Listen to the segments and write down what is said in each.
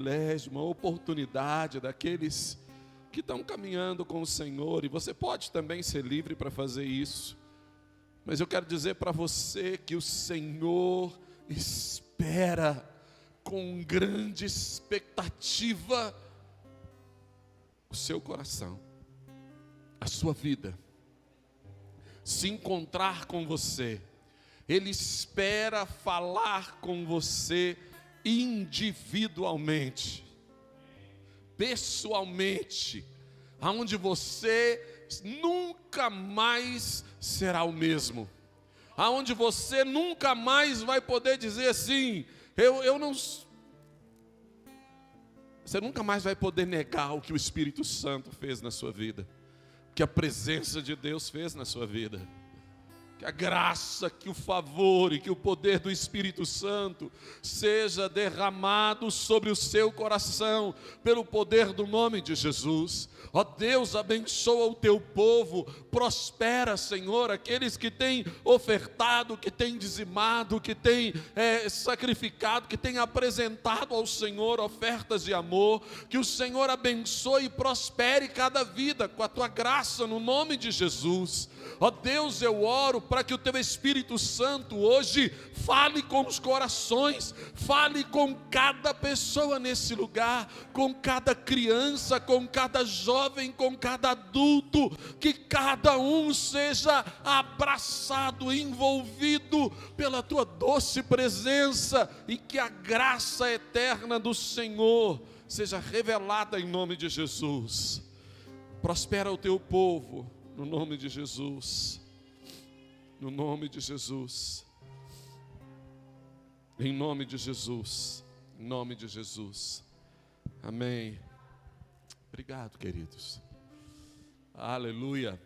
privilégio, uma oportunidade daqueles que estão caminhando com o Senhor, e você pode também ser livre para fazer isso, mas eu quero dizer para você que o Senhor espera com grande expectativa o seu coração, a sua vida, se encontrar com você. Ele espera falar com você individualmente, pessoalmente, aonde você nunca mais será o mesmo, aonde você nunca mais vai poder dizer assim, eu não... Você nunca mais vai poder negar o que o Espírito Santo fez na sua vida, o que a presença de Deus fez na sua vida. Que a graça, que o favor e que o poder do Espírito Santo seja derramado sobre o seu coração, pelo poder do nome de Jesus. Ó Deus, abençoa o teu povo, prospera, Senhor, aqueles que têm ofertado, que têm dizimado, que têm sacrificado, que têm apresentado ao Senhor ofertas de amor. Que o Senhor abençoe e prospere cada vida com a tua graça, no nome de Jesus. Ó Deus, eu oro para que o teu Espírito Santo hoje fale com os corações, fale com cada pessoa nesse lugar, com cada criança, com cada jovem, com cada adulto, que cada um seja abraçado, envolvido pela tua doce presença, e que a graça eterna do Senhor seja revelada em nome de Jesus. Prospera o teu povo, no nome de Jesus, no nome de Jesus, em nome de Jesus, em nome de Jesus, amém. Obrigado, queridos, aleluia.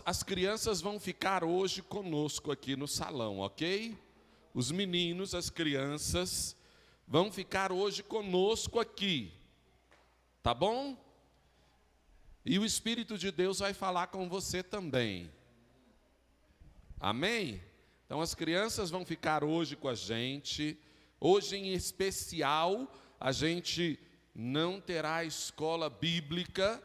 As crianças vão ficar hoje conosco aqui no salão, ok? Os meninos, as crianças, vão ficar hoje conosco aqui, tá bom? E o Espírito de Deus vai falar com você também. Amém? Então as crianças vão ficar hoje com a gente. Hoje em especial, a gente não terá escola bíblica.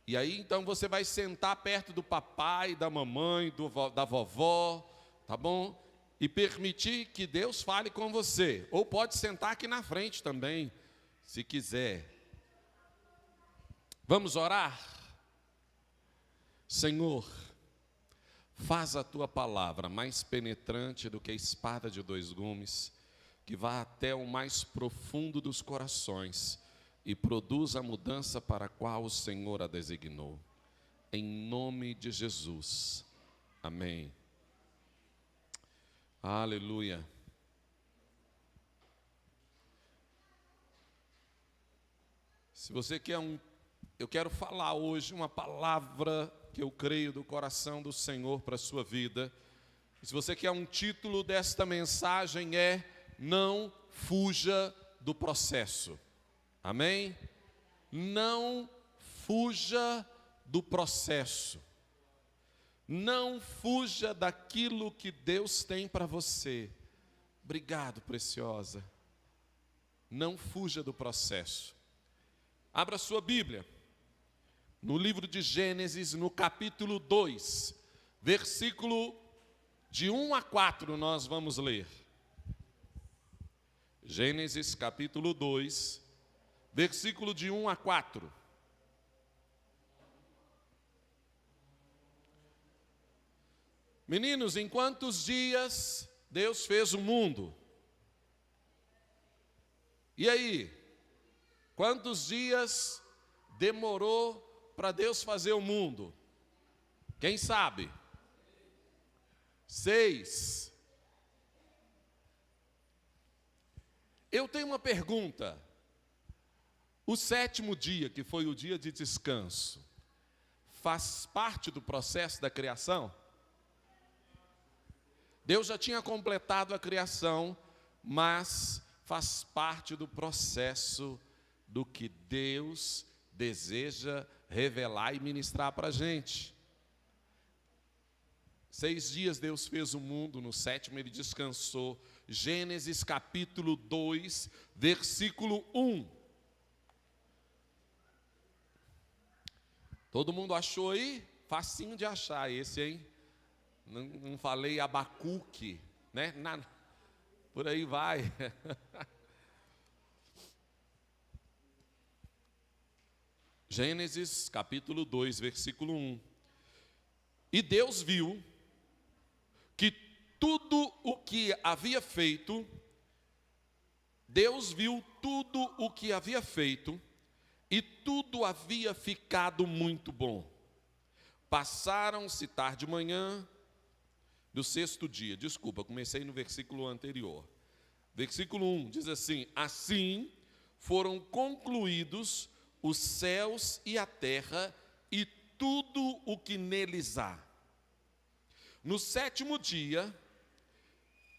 E aí então você vai sentar perto do papai, da mamãe, da vovó, tá bom? E permitir que Deus fale com você. Ou pode sentar aqui na frente também, se quiser. Vamos orar? Senhor, faz a tua palavra mais penetrante do que a espada de dois gumes, que vá até o mais profundo dos corações e produza a mudança para a qual o Senhor a designou. Em nome de Jesus. Amém. Aleluia. Se você quer eu quero falar hoje uma palavra que eu creio do coração do Senhor para a sua vida. Se você quer um título desta mensagem Não fuja do processo. Amém? Não fuja do processo. Não fuja daquilo que Deus tem para você. Obrigado, preciosa. Não fuja do processo. Abra sua Bíblia. No livro de Gênesis, no capítulo 2, versículo de 1 a 4, nós vamos ler. Gênesis capítulo 2, versículo de 1 a 4. Meninos, em quantos dias Deus fez o mundo? E aí? Quantos dias demorou para Deus fazer o mundo? Quem sabe? 6. Eu tenho uma pergunta. O 7º dia, que foi o dia de descanso, faz parte do processo da criação? Deus já tinha completado a criação, mas faz parte do processo do que Deus deseja revelar e ministrar para a gente. 6 dias Deus fez o mundo, no 7º Ele descansou. Gênesis capítulo 2, versículo 1. Todo mundo achou aí? Facinho de achar esse, hein? Não falei Abacuque, né? Por aí vai. Gênesis capítulo 2, versículo 1. E Deus viu que tudo o que havia feito, e tudo havia ficado muito bom. Passaram-se tarde de manhã do sexto dia. Desculpa, comecei no versículo anterior. Versículo 1 diz assim: assim foram concluídos os céus e a terra e tudo o que neles há. No sétimo dia,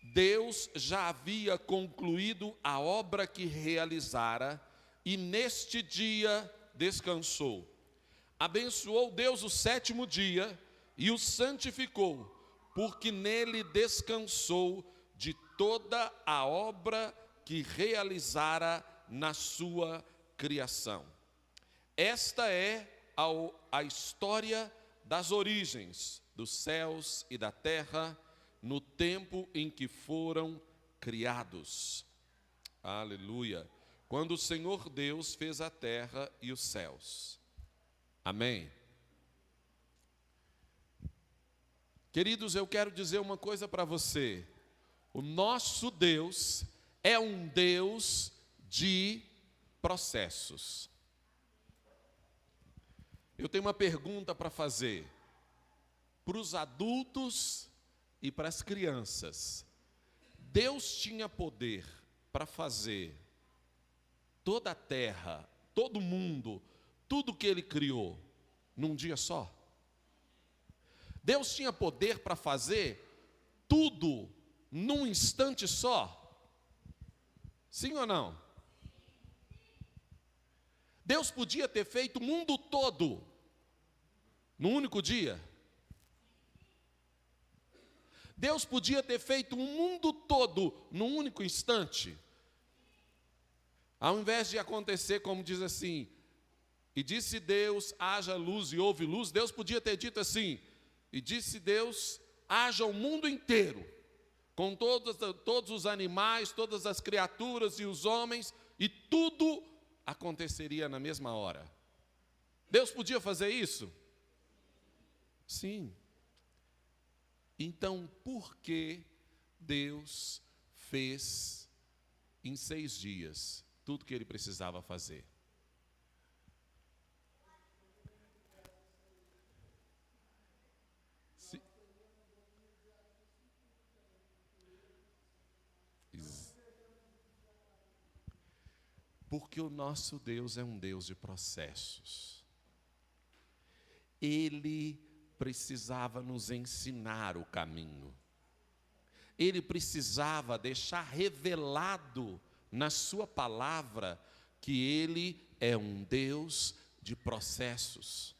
Deus já havia concluído a obra que realizara, e neste dia descansou. Abençoou Deus o sétimo dia e o santificou, porque nele descansou de toda a obra que realizara na sua criação. Esta é a história das origens dos céus e da terra no tempo em que foram criados. Aleluia. Quando o Senhor Deus fez a terra e os céus. Amém. Queridos, eu quero dizer uma coisa para você. O nosso Deus é um Deus de processos. Eu tenho uma pergunta para fazer para os adultos e para as crianças. Deus tinha poder para fazer toda a terra, todo mundo, tudo que Ele criou, num dia só? Deus tinha poder para fazer tudo num instante só? Sim ou não? Deus podia ter feito o mundo todo num único dia? Deus podia ter feito o mundo todo num único instante? Ao invés de acontecer como diz assim, e disse Deus, haja luz e houve luz, Deus podia ter dito assim, e disse Deus, haja o mundo inteiro, com todos os animais, todas as criaturas e os homens, e tudo aconteceria na mesma hora. Deus podia fazer isso? Sim. Então, por que Deus fez em 6 dias tudo que Ele precisava fazer? Porque o nosso Deus é um Deus de processos. Ele precisava nos ensinar o caminho. Ele precisava deixar revelado na sua palavra que Ele é um Deus de processos.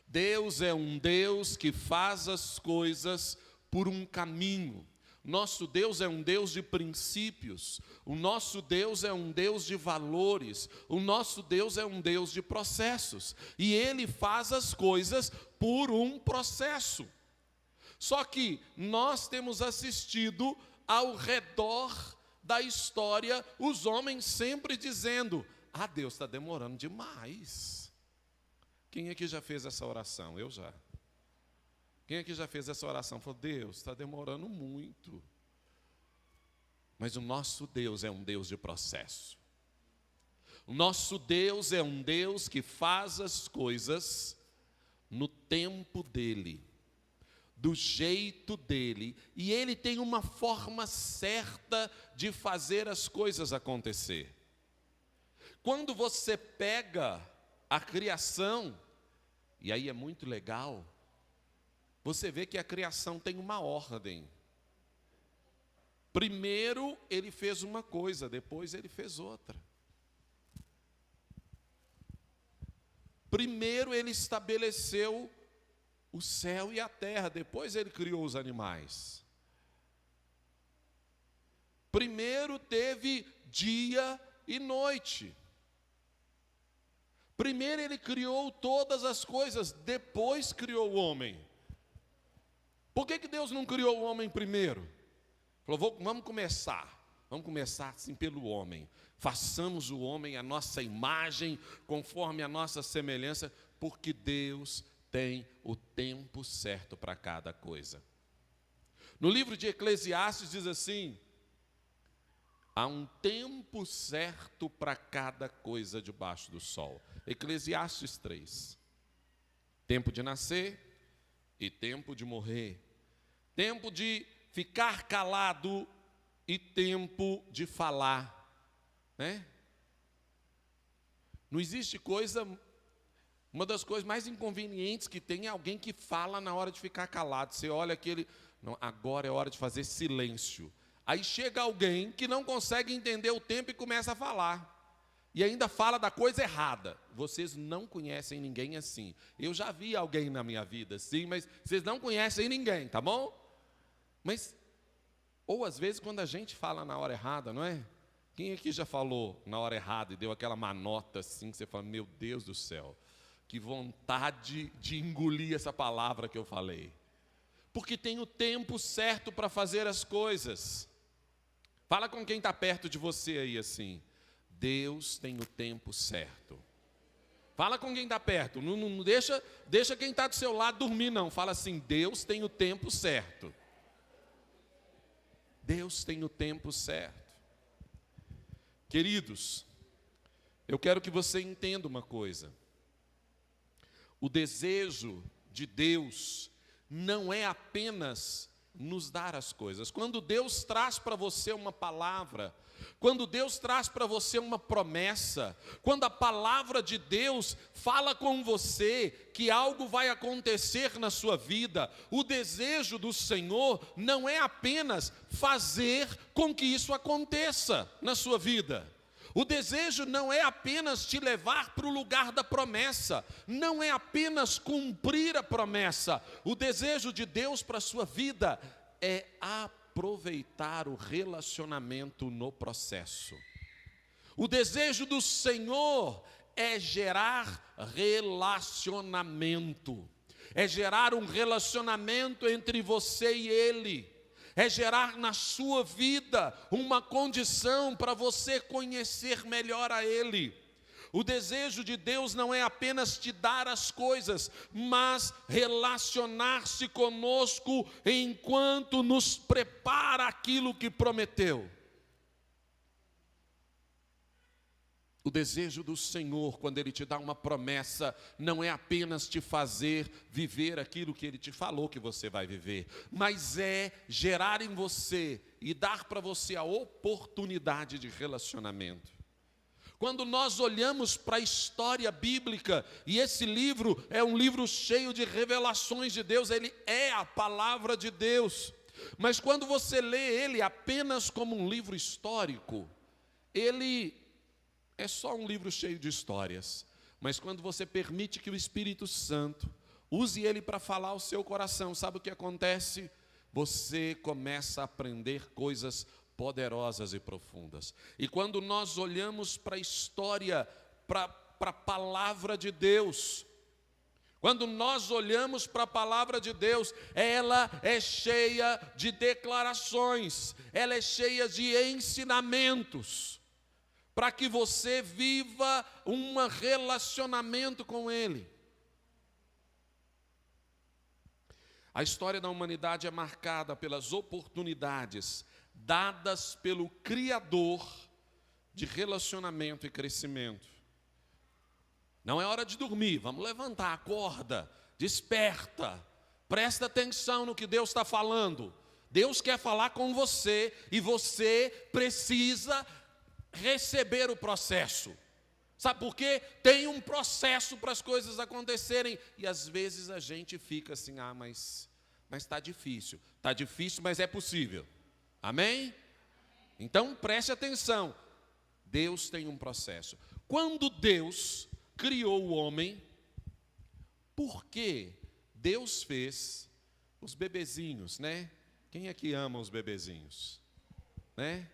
Deus é um Deus que faz as coisas por um caminho. Nosso Deus é um Deus de princípios, o nosso Deus é um Deus de valores, o nosso Deus é um Deus de processos, e Ele faz as coisas por um processo. Só que nós temos assistido ao redor da história, os homens sempre dizendo, Deus está demorando demais. Quem aqui já fez essa oração? Eu já. Quem aqui já fez essa oração? Falou, Deus, está demorando muito. Mas o nosso Deus é um Deus de processo. O nosso Deus é um Deus que faz as coisas no tempo dEle, do jeito dEle. E Ele tem uma forma certa de fazer as coisas acontecer. Quando você pega a criação, e aí é muito legal, você vê que a criação tem uma ordem. Primeiro Ele fez uma coisa, depois Ele fez outra. Primeiro Ele estabeleceu o céu e a terra, depois Ele criou os animais. Primeiro teve dia e noite. Primeiro ele criou todas as coisas, depois criou o homem. Por que Deus não criou o homem primeiro? Falou, vamos começar assim pelo homem. Façamos o homem a nossa imagem, conforme a nossa semelhança, porque Deus tem o tempo certo para cada coisa. No livro de Eclesiastes diz assim: há um tempo certo para cada coisa debaixo do sol. Eclesiastes 3. Tempo de nascer e tempo de morrer. Tempo de ficar calado e tempo de falar. Né? Não existe coisa, uma das coisas mais inconvenientes que tem é alguém que fala na hora de ficar calado. Você olha aquele, não, agora é hora de fazer silêncio. Aí chega alguém que não consegue entender o tempo e começa a falar. E ainda fala da coisa errada. Vocês não conhecem ninguém assim. Eu já vi alguém na minha vida assim, mas vocês não conhecem ninguém, tá bom? Mas, ou às vezes quando a gente fala na hora errada, não é? Quem aqui já falou na hora errada e deu aquela manota assim, que você fala, meu Deus do céu, que vontade de engolir essa palavra que eu falei. Porque tem o tempo certo para fazer as coisas. Fala com quem está perto de você aí assim, Deus tem o tempo certo. Fala com quem está perto, não deixa quem está do seu lado dormir não. Fala assim, Deus tem o tempo certo. Deus tem o tempo certo. Queridos, eu quero que você entenda uma coisa. O desejo de Deus não é apenas nos dar as coisas. Quando Deus traz para você uma palavra, quando Deus traz para você uma promessa, quando a palavra de Deus fala com você que algo vai acontecer na sua vida, o desejo do Senhor não é apenas fazer com que isso aconteça na sua vida. O desejo não é apenas te levar para o lugar da promessa, não é apenas cumprir a promessa. O desejo de Deus para a sua vida é aproveitar o relacionamento no processo. O desejo do Senhor é gerar relacionamento, é gerar um relacionamento entre você e Ele. É gerar na sua vida uma condição para você conhecer melhor a Ele. O desejo de Deus não é apenas te dar as coisas, mas relacionar-se conosco enquanto nos prepara aquilo que prometeu. O desejo do Senhor, quando Ele te dá uma promessa, não é apenas te fazer viver aquilo que Ele te falou que você vai viver, mas é gerar em você e dar para você a oportunidade de relacionamento. Quando nós olhamos para a história bíblica, e esse livro é um livro cheio de revelações de Deus, ele é a palavra de Deus, mas quando você lê ele apenas como um livro histórico, ele é só um livro cheio de histórias. Mas quando você permite que o Espírito Santo use ele para falar ao seu coração, sabe o que acontece? Você começa a aprender coisas poderosas e profundas. E quando nós olhamos para a história, para a palavra de Deus, quando nós olhamos para a palavra de Deus, ela é cheia de declarações, ela é cheia de ensinamentos, para que você viva um relacionamento com Ele. A história da humanidade é marcada pelas oportunidades dadas pelo Criador de relacionamento e crescimento. Não é hora de dormir, vamos levantar, acorda, desperta, presta atenção no que Deus está falando. Deus quer falar com você e você precisa receber o processo. Sabe por quê? Tem um processo para as coisas acontecerem. E às vezes a gente fica assim, mas está difícil. Está difícil, mas é possível. Amém? Então preste atenção. Deus tem um processo. Quando Deus criou o homem, por que Deus fez os bebezinhos, né? Quem aqui ama os bebezinhos? Né?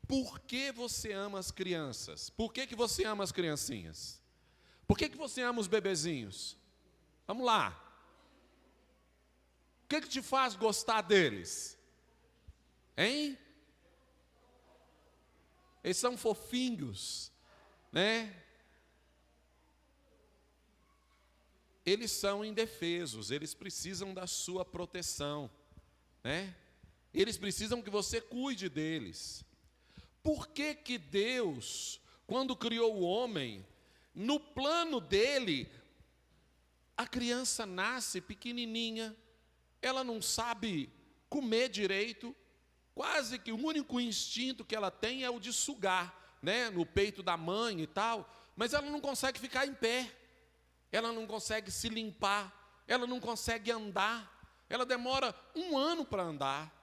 Por que você ama as crianças? Por que você ama as criancinhas? Por que você ama os bebezinhos? Vamos lá. O que te faz gostar deles? Hein? Eles são fofinhos, né? Eles são indefesos, eles precisam da sua proteção, né? Eles precisam que você cuide deles. Por que que Deus, quando criou o homem, no plano dele, a criança nasce pequenininha, ela não sabe comer direito, quase que o único instinto que ela tem é o de sugar, né, no peito da mãe e tal, mas ela não consegue ficar em pé, ela não consegue se limpar, ela não consegue andar, ela demora 1 ano para andar,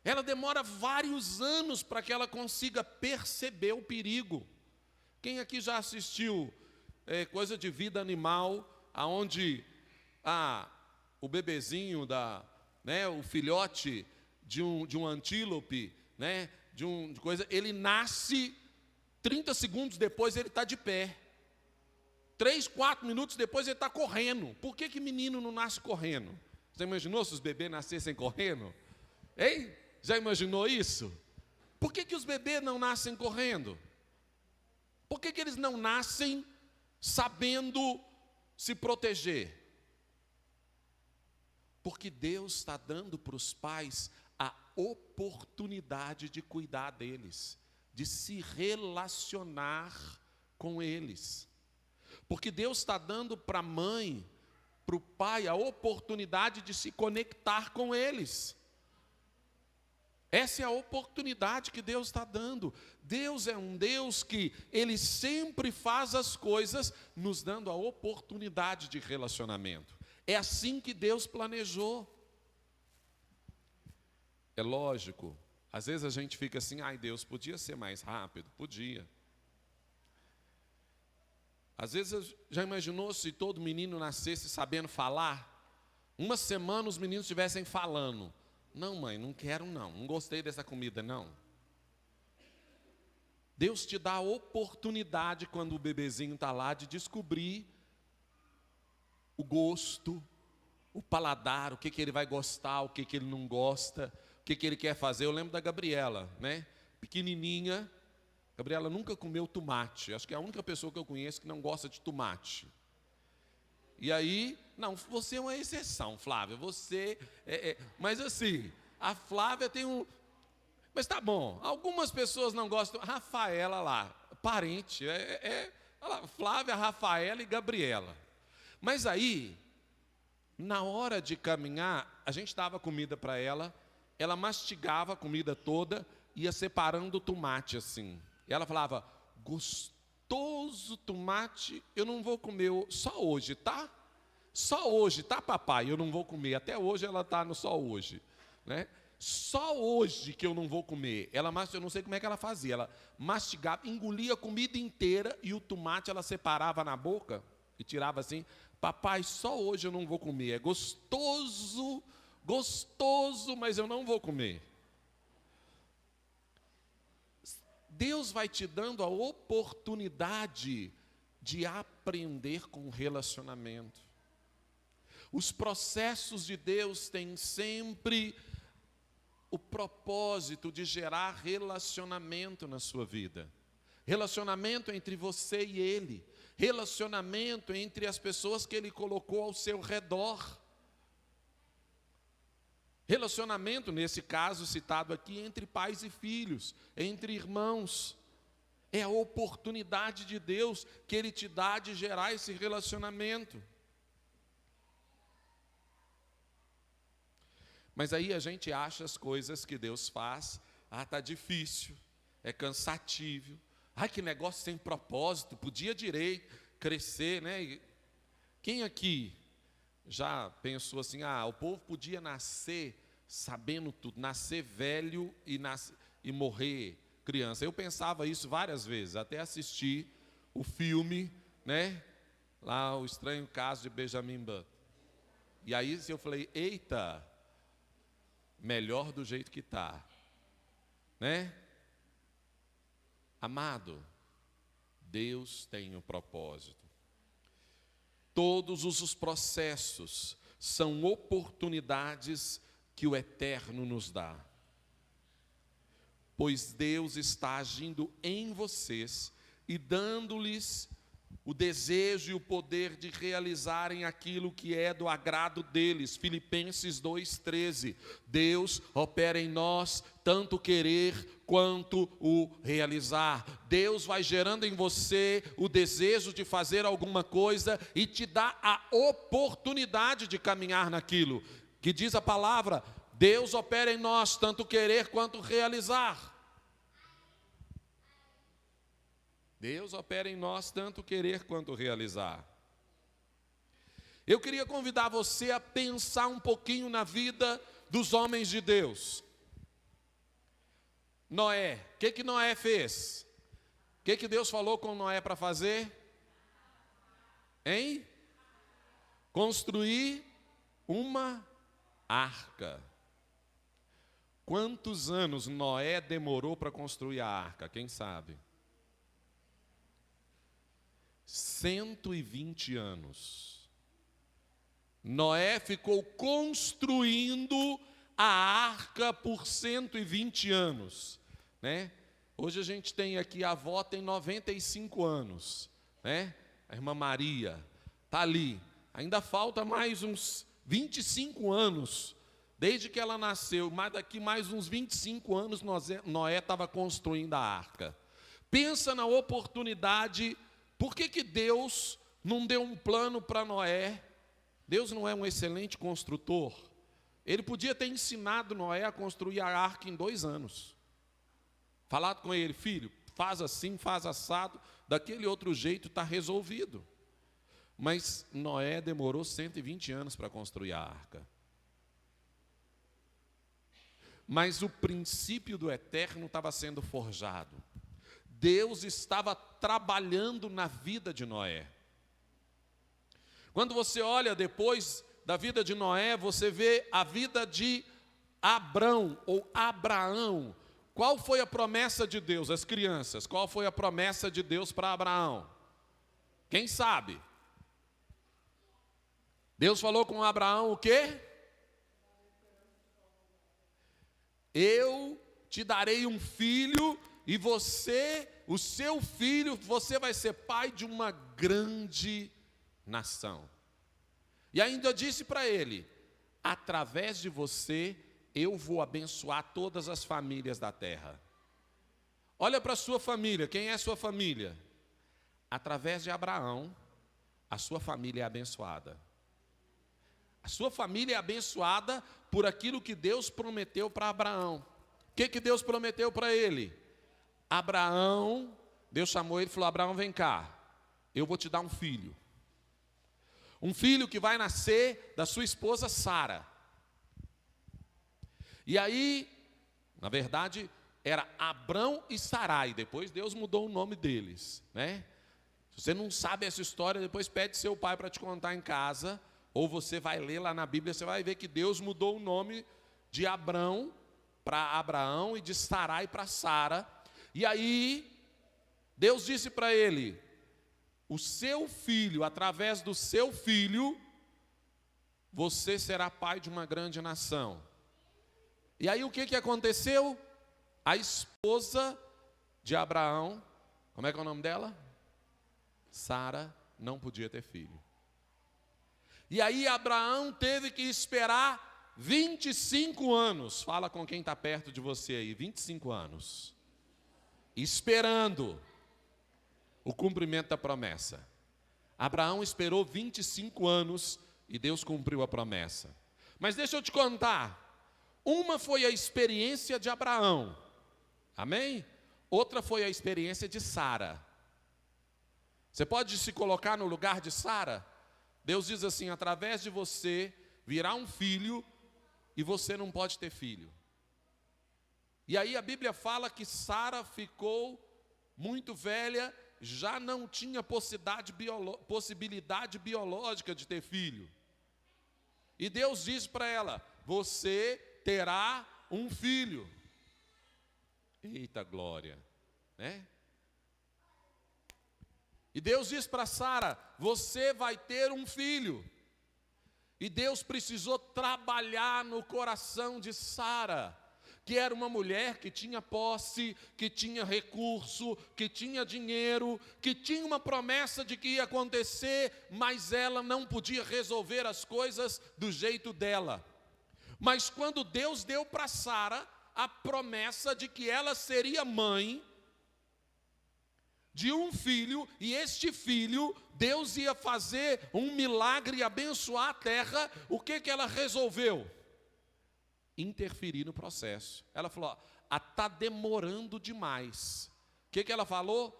ela demora vários anos para que ela consiga perceber o perigo. Quem aqui já assistiu coisa de vida animal, aonde o bebezinho o filhote de um antílope, né, de coisa, ele nasce 30 segundos depois ele está de pé. 3, 4 minutos depois ele está correndo. Por que menino não nasce correndo? Você imaginou se os bebês nascessem correndo? Hein? Já imaginou isso? Por que os bebês não nascem correndo? Por que eles não nascem sabendo se proteger? Porque Deus está dando para os pais a oportunidade de cuidar deles, de se relacionar com eles. Porque Deus está dando para a mãe, para o pai, a oportunidade de se conectar com eles. Essa é a oportunidade que Deus está dando. Deus é um Deus que Ele sempre faz as coisas nos dando a oportunidade de relacionamento. É assim que Deus planejou. É lógico, às vezes a gente fica assim, ai Deus, podia ser mais rápido? Podia. Às vezes, já imaginou se todo menino nascesse sabendo falar? 1 semana os meninos estivessem falando. Não, mãe, não quero não gostei dessa comida não. Deus te dá a oportunidade quando o bebezinho está lá de descobrir o gosto, o paladar, o que ele vai gostar, o que ele não gosta, o que ele quer fazer. Eu lembro da Gabriela, né? Pequenininha, Gabriela nunca comeu tomate. Acho que é a única pessoa que eu conheço que não gosta de tomate. E aí, não, você é uma exceção, Flávia, você mas assim, a Flávia tem mas tá bom, algumas pessoas não gostam, Rafaela lá, parente, olha lá, Flávia, Rafaela e Gabriela. Mas aí, na hora de caminhar, a gente dava comida para ela, ela mastigava a comida toda, ia separando o tomate assim. E ela falava, gostoso tomate, eu não vou comer só hoje, tá? Só hoje, tá, papai? Eu não vou comer. Até hoje ela está no só hoje, né? Só hoje que eu não vou comer. Eu não sei como é que ela fazia. Ela mastigava, engolia a comida inteira e o tomate ela separava na boca e tirava assim. Papai, só hoje eu não vou comer. É gostoso, gostoso, mas eu não vou comer. Deus vai te dando a oportunidade de aprender com o relacionamento. Os processos de Deus têm sempre o propósito de gerar relacionamento na sua vida. Relacionamento entre você e Ele. Relacionamento entre as pessoas que Ele colocou ao seu redor. Relacionamento, nesse caso citado aqui, entre pais e filhos, entre irmãos. É a oportunidade de Deus que Ele te dá de gerar esse relacionamento. Mas aí a gente acha as coisas que Deus faz, tá difícil, é cansativo, que negócio sem propósito, podia direito crescer, né? Quem aqui já pensou assim, o povo podia nascer sabendo tudo, nascer velho e morrer criança. Eu pensava isso várias vezes, até assistir o filme, né? Lá, O Estranho Caso de Benjamin Button. E aí eu falei, eita, melhor do jeito que está, né? Amado, Deus tem um propósito. Todos os processos são oportunidades que o Eterno nos dá. Pois Deus está agindo em vocês e dando-lhes o desejo e o poder de realizarem aquilo que é do agrado deles. Filipenses 2,13. Deus opera em nós tanto querer quanto o realizar. Deus vai gerando em você o desejo de fazer alguma coisa e te dá a oportunidade de caminhar naquilo. Que diz a palavra, Deus opera em nós tanto querer quanto realizar. Deus opera em nós tanto querer quanto realizar. Eu queria convidar você a pensar um pouquinho na vida dos homens de Deus. Noé, o que Noé fez? O que Deus falou com Noé para fazer? Construir uma arca. Quantos anos Noé demorou para construir a arca? Quem sabe? 120 anos. Noé ficou construindo a arca por 120 anos, né? Hoje a gente tem aqui, a avó tem 95 anos, né? A irmã Maria está ali. Ainda falta mais uns 25 anos, desde que ela nasceu, mas daqui mais uns 25 anos Noé estava construindo a arca. Pensa na oportunidade. Por que Deus não deu um plano para Noé? Deus não é um excelente construtor? Ele podia ter ensinado Noé a construir a arca em 2 anos. Falado com ele, filho, faz assim, faz assado, daquele outro jeito está resolvido. Mas Noé demorou 120 anos para construir a arca. Mas o princípio do eterno estava sendo forjado. Deus estava trabalhando na vida de Noé. Quando você olha depois da vida de Noé, você vê a vida de Abrão ou Abraão. Qual foi a promessa de Deus? As crianças, qual foi a promessa de Deus para Abraão? Quem sabe? Deus falou com Abraão o quê? Eu te darei um filho e você, o seu filho, você vai ser pai de uma grande nação. E ainda disse para ele, através de você, eu vou abençoar todas as famílias da terra. Olha para a sua família, quem é sua família? Através de Abraão, a sua família é abençoada. A sua família é abençoada por aquilo que Deus prometeu para Abraão. O que Deus prometeu para ele? Abraão, Deus chamou ele e falou, Abraão, vem cá, eu vou te dar um filho. Um filho que vai nascer da sua esposa Sara. E aí, na verdade, era Abrão e Sarai, depois Deus mudou o nome deles, né? Se você não sabe essa história, depois pede seu pai para te contar em casa, ou você vai ler lá na Bíblia, você vai ver que Deus mudou o nome de Abrão para Abraão e de Sarai para Sara. E aí, Deus disse para ele, o seu filho, através do seu filho, você será pai de uma grande nação. E aí o que aconteceu? A esposa de Abraão, como é que é o nome dela? Sara, não podia ter filho. E aí Abraão teve que esperar 25 anos. Fala com quem está perto de você aí, 25 anos. Esperando o cumprimento da promessa. Abraão esperou 25 anos e Deus cumpriu a promessa. Mas deixa eu te contar. Uma foi a experiência de Abraão. Amém? Outra foi a experiência de Sara. Você pode se colocar no lugar de Sara? Deus diz assim, através de você virá um filho e você não pode ter filho. E aí a Bíblia fala que Sara ficou muito velha, já não tinha possibilidade biológica de ter filho. E Deus diz para ela, você terá um filho. Eita glória, né? E Deus diz para Sara: você vai ter um filho. E Deus precisou trabalhar no coração de Sara, que era uma mulher que tinha posse, que tinha recurso, que tinha dinheiro, que tinha uma promessa de que ia acontecer, mas ela não podia resolver as coisas do jeito dela. Mas quando Deus deu para Sara a promessa de que ela seria mãe de um filho, e este filho, Deus ia fazer um milagre e abençoar a terra, o que ela resolveu? Interferir no processo. Ela falou: está demorando demais. O que ela falou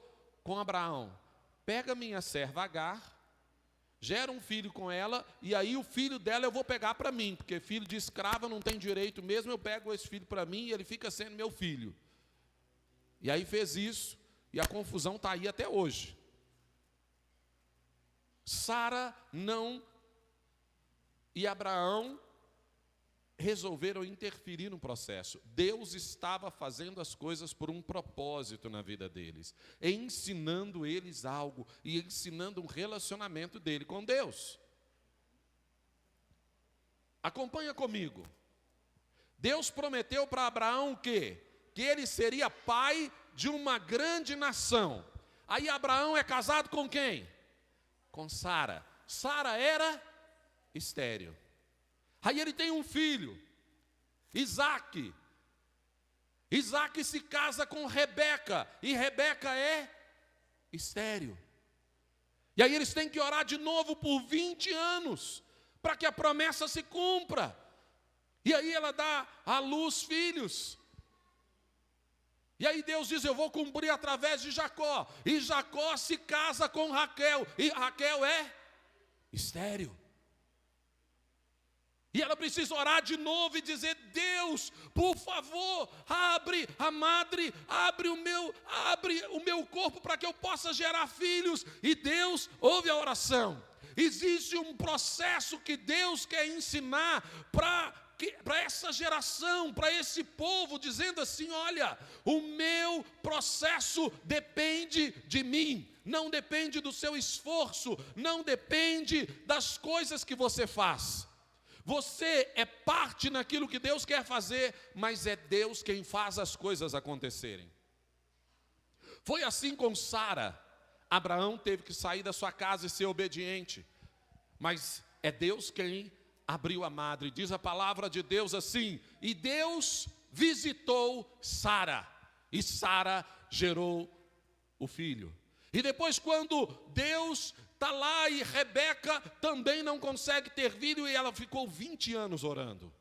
com Abraão? Pega minha serva Agar, gera um filho com ela, e aí o filho dela eu vou pegar para mim, porque filho de escrava não tem direito mesmo, eu pego esse filho para mim e ele fica sendo meu filho. E aí fez isso, e a confusão está aí até hoje. Sara e Abraão resolveram interferir no processo. Deus estava fazendo as coisas por um propósito na vida deles, ensinando eles algo e ensinando um relacionamento dele com Deus. Acompanha comigo. Deus prometeu para Abraão o quê? Que ele seria pai de uma grande nação. Aí Abraão é casado com quem? Com Sara. Sara era estéril. Aí ele tem um filho, Isaque. Isaque se casa com Rebeca, e Rebeca é estéril. E aí eles têm que orar de novo por 20 anos, para que a promessa se cumpra. E aí ela dá à luz filhos. E aí Deus diz: eu vou cumprir através de Jacó. E Jacó se casa com Raquel, e Raquel é estéril. E ela precisa orar de novo e dizer: Deus, por favor, abre o meu corpo para que eu possa gerar filhos. E Deus ouve a oração. Existe um processo que Deus quer ensinar para essa geração, para esse povo, dizendo assim: olha, o meu processo depende de mim, não depende do seu esforço, não depende das coisas que você faz. Você é parte naquilo que Deus quer fazer, mas é Deus quem faz as coisas acontecerem. Foi assim com Sara. Abraão teve que sair da sua casa e ser obediente, mas é Deus quem abriu a madre. Diz a palavra de Deus assim: e Deus visitou Sara, e Sara gerou o filho. E depois, quando Deus está lá e Rebeca também não consegue ter filho, e ela ficou 20 anos orando.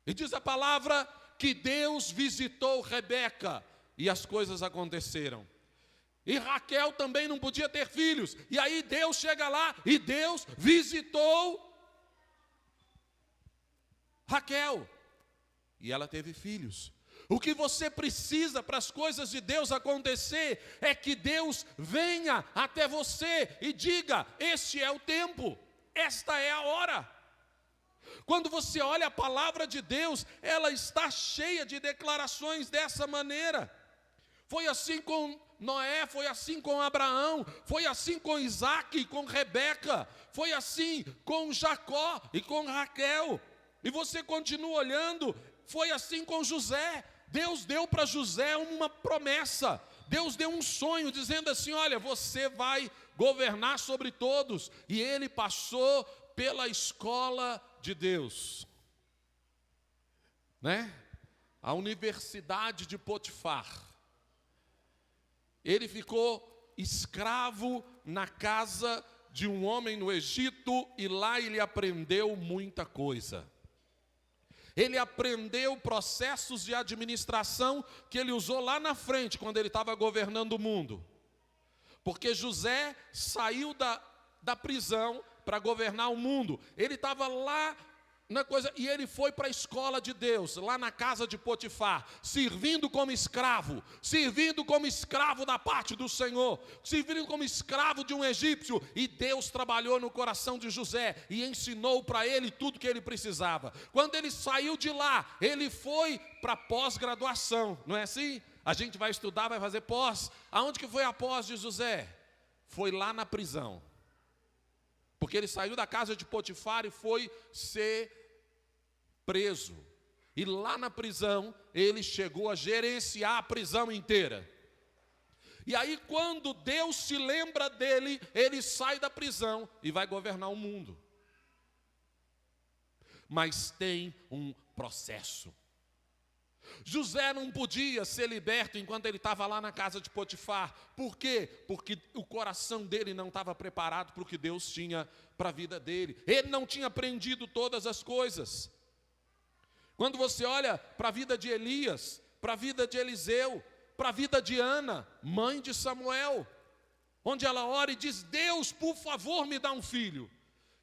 E diz a palavra que Deus visitou Rebeca e as coisas aconteceram. E Raquel também não podia ter filhos. E aí Deus chega lá e Deus visitou Raquel. E ela teve filhos. O que você precisa para as coisas de Deus acontecer é que Deus venha até você e diga: este é o tempo, esta é a hora. Quando você olha a palavra de Deus, ela está cheia de declarações dessa maneira. Foi assim com Noé, foi assim com Abraão, foi assim com Isaque, com Rebeca, foi assim com Jacó e com Raquel. E você continua olhando, foi assim com José. Deus deu para José uma promessa, Deus deu um sonho, dizendo assim: olha, você vai governar sobre todos. E ele passou pela escola de Deus, né? A universidade de Potifar. Ele ficou escravo na casa de um homem no Egito, e lá ele aprendeu muita coisa. Ele aprendeu processos de administração que ele usou lá na frente, quando ele estava governando o mundo. Porque José saiu da prisão para governar o mundo. Ele estava lá na coisa, e ele foi para a escola de Deus, lá na casa de Potifar, servindo como escravo da parte do Senhor, servindo como escravo de um egípcio. E Deus trabalhou no coração de José e ensinou para ele tudo que ele precisava. Quando ele saiu de lá, ele foi para pós-graduação, não é assim? A gente vai estudar, vai fazer pós. Aonde que foi a pós de José? foi lá na prisão. Porque ele saiu da casa de Potifar e foi ser preso. E lá na prisão, ele chegou a gerenciar a prisão inteira. E aí, quando Deus se lembra dele, ele sai da prisão e vai governar o mundo. Mas tem um processo. José não podia ser liberto enquanto ele estava lá na casa de Potifar. Por quê? Porque o coração dele não estava preparado para o que Deus tinha para a vida dele. Ele não tinha aprendido todas as coisas. Quando você olha para a vida de Elias, para a vida de Eliseu, para a vida de Ana, mãe de Samuel, onde ela ora e diz: Deus, por favor, me dá um filho.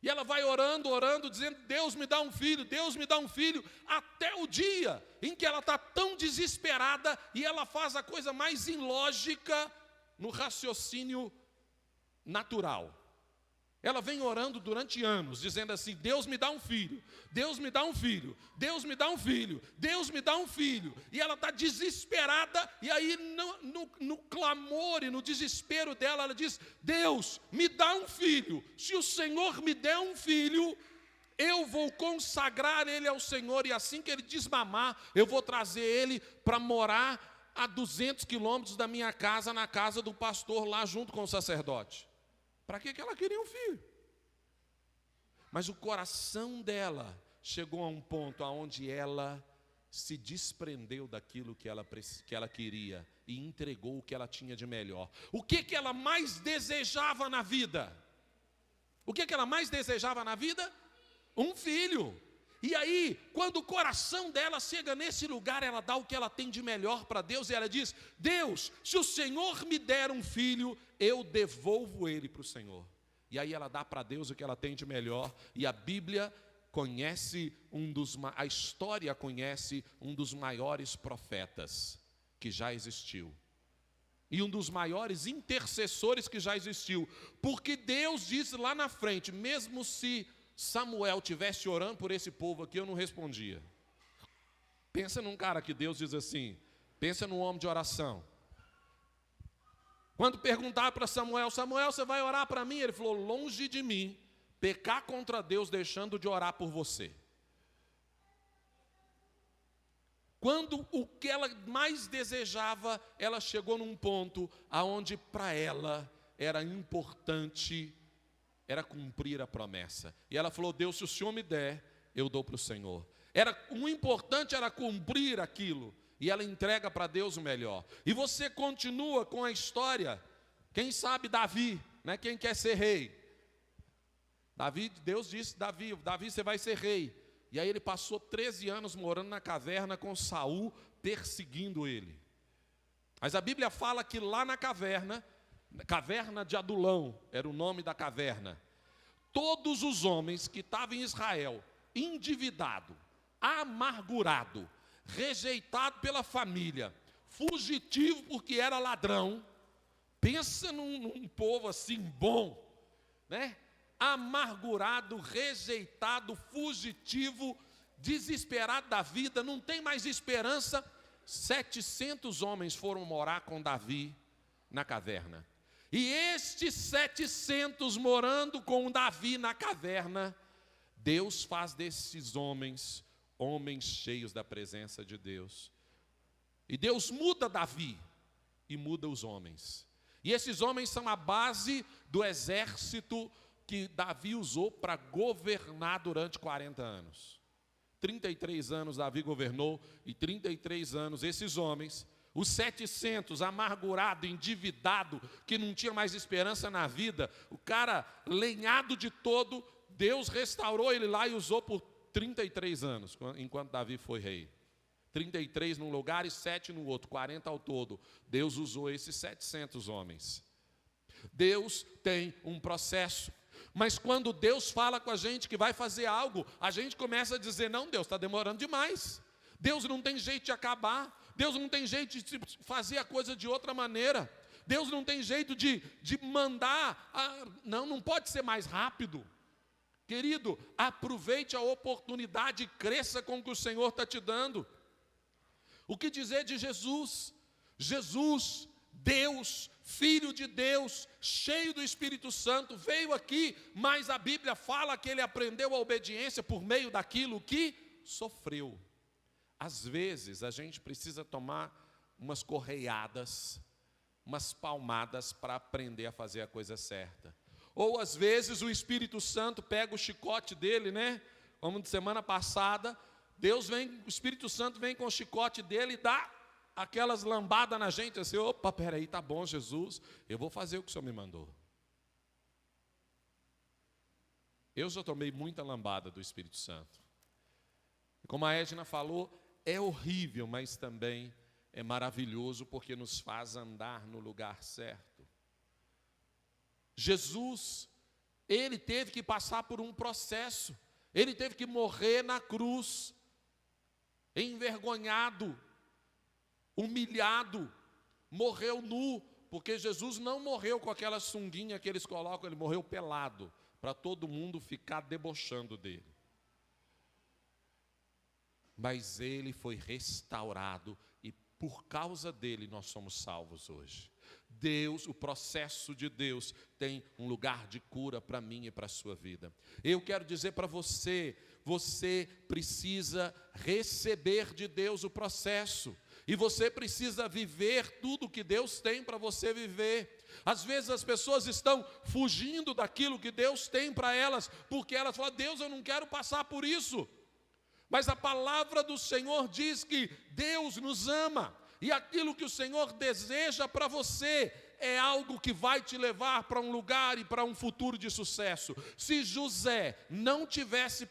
E ela vai orando, dizendo: Deus me dá um filho, Deus me dá um filho, até o dia em que ela está tão desesperada e ela faz a coisa mais ilógica no raciocínio natural. Ela vem orando durante anos, dizendo assim: Deus me dá um filho, Deus me dá um filho, Deus me dá um filho, Deus me dá um filho. E ela está desesperada, e aí no clamor e no desespero dela, ela diz: Deus, me dá um filho. Se o Senhor me der um filho, eu vou consagrar ele ao Senhor, e assim que ele desmamar, eu vou trazer ele para morar a 200 quilômetros da minha casa, na casa do pastor, lá junto com o sacerdote. Para que ela queria um filho? Mas o coração dela chegou a um ponto onde ela se desprendeu daquilo que ela queria e entregou o que ela tinha de melhor. O que ela mais desejava na vida? O que ela mais desejava na vida? Um filho. E aí, quando o coração dela chega nesse lugar, ela dá o que ela tem de melhor para Deus, e ela diz: Deus, se o Senhor me der um filho, eu devolvo ele para o Senhor. E aí ela dá para Deus o que ela tem de melhor, e a Bíblia conhece a história conhece um dos maiores profetas que já existiu. E um dos maiores intercessores que já existiu. Porque Deus disse lá na frente: mesmo se Samuel estivesse orando por esse povo aqui, eu não respondia. Pensa num cara que Deus diz assim, pensa num homem de oração. Quando perguntaram para Samuel: Samuel, você vai orar para mim? Ele falou: longe de mim pecar contra Deus deixando de orar por você. Quando o que ela mais desejava, ela chegou num ponto aonde para ela era importante, era cumprir a promessa. E ela falou: Deus, se o Senhor me der, eu dou para o Senhor. O importante era cumprir aquilo. E ela entrega para Deus o melhor. E você continua com a história. Quem sabe Davi, né? Quem quer ser rei? Deus disse: Davi, você vai ser rei. E aí ele passou 13 anos morando na caverna com Saul, perseguindo ele. Mas a Bíblia fala que lá na caverna de Adulão, era o nome da caverna, todos os homens que estavam em Israel, endividado, amargurado, rejeitado pela família, fugitivo porque era ladrão. Pensa num povo assim bom, né? Amargurado, rejeitado, fugitivo, desesperado da vida, não tem mais esperança. 700 homens foram morar com Davi na caverna. E estes 700 morando com Davi na caverna, Deus faz desses homens cheios da presença de Deus. E Deus muda Davi e muda os homens. E esses homens são a base do exército que Davi usou para governar durante 40 anos. 33 anos Davi governou, e 33 anos esses homens, os 700, amargurado, endividado, que não tinha mais esperança na vida, o cara lenhado de todo, Deus restaurou ele lá e usou por 33 anos, enquanto Davi foi rei. 33 num lugar e 7 no outro, 40 ao todo. Deus usou esses 700 homens. Deus tem um processo. Mas quando Deus fala com a gente que vai fazer algo, a gente começa a dizer: não, Deus, está demorando demais. Deus não tem jeito de acabar. Deus não tem jeito de fazer a coisa de outra maneira. Deus não tem jeito de mandar. Não pode ser mais rápido. Querido, aproveite a oportunidade e cresça com o que o Senhor está te dando. O que dizer de Jesus? Jesus, Deus, filho de Deus, cheio do Espírito Santo, veio aqui, mas a Bíblia fala que ele aprendeu a obediência por meio daquilo que sofreu. Às vezes a gente precisa tomar umas correiadas, umas palmadas para aprender a fazer a coisa certa. Ou às vezes o Espírito Santo pega o chicote dele, né? Como de semana passada, o Espírito Santo vem com o chicote dele e dá aquelas lambadas na gente, assim, opa, peraí, tá bom, Jesus, eu vou fazer o que o Senhor me mandou. Eu já tomei muita lambada do Espírito Santo. Como a Edna falou, é horrível, mas também é maravilhoso, porque nos faz andar no lugar certo. Jesus, ele teve que passar por um processo, ele teve que morrer na cruz, envergonhado, humilhado, morreu nu, porque Jesus não morreu com aquela sunguinha que eles colocam, ele morreu pelado, para todo mundo ficar debochando dele. Mas ele foi restaurado e por causa dele nós somos salvos hoje. Deus, o processo de Deus tem um lugar de cura para mim e para a sua vida. Eu quero dizer para você, você precisa receber de Deus o processo. E você precisa viver tudo que Deus tem para você viver. Às vezes as pessoas estão fugindo daquilo que Deus tem para elas, porque elas falam, Deus, eu não quero passar por isso. Mas a palavra do Senhor diz que Deus nos ama. E aquilo que o Senhor deseja para você é algo que vai te levar para um lugar e para um futuro de sucesso. Se José não tivesse